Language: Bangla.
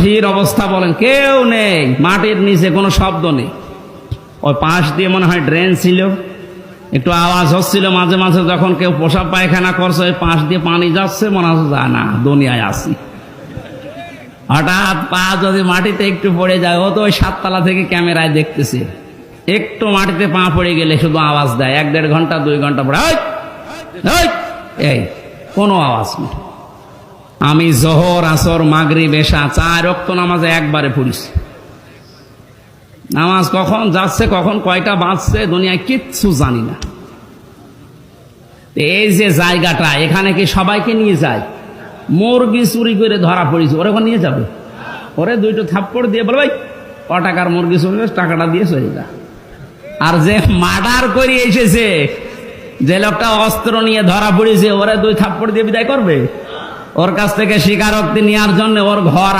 ঠিক অবস্থা বলেন, কেউ নেই, মাটির নিচে কোনো শব্দ নেই। ওই পাশ দিয়ে মনে হয় ড্রেন ছিল, একটু আওয়াজ হচ্ছিল মাঝে মাঝে, যখন কেউ পেশাব পায়খানা করছে ওই পাশ দিয়ে পানি যাচ্ছে, মনে হচ্ছে যায় না, দুনিয়ায় আসি। হঠাৎ পা যদি মাটিতে একটু পড়ে যায়, ও তো ওই 7 তলা থেকে ক্যামেরায় দেখতেছে, একটু মাটিতে পা পড়ে গেলে শুধু আওয়াজ দেয়, 1-1.5 ঘন্টা 2 ঘন্টা পরে এই কোনো আওয়াজ নেই। আমি জোহর, আসর, মাগরিব, এশা 4 ওয়াক্ত নামাজে একবারে পড়িছি। নামাজ কখন যাচ্ছে, কখন কয়টা বাজছে, দুনিয়ায় কিচ্ছু জানি না। এই যে জায়গাটা, এখানে কি সবাইকে নিয়ে যায়? মুরগি চুরি করে ধরা পড়েছে, ওরা ওখানে নিয়ে যাবে? ওরে 2টো থাপ্পড় দিয়ে বলে, ভাই ক টাকার মুরগি চুরি, টাকাটা দিয়ে চলে যা। আর যে মার্ডার করে এসেছে, যে লোকটা অস্ত্র নিয়ে ধরা পড়েছে, ওরা 2 থাপ্পড় দিয়ে বিদায় করবে? ওর কাছ থেকে স্বীকারোক্তি নেওয়ার জন্য ওর ঘর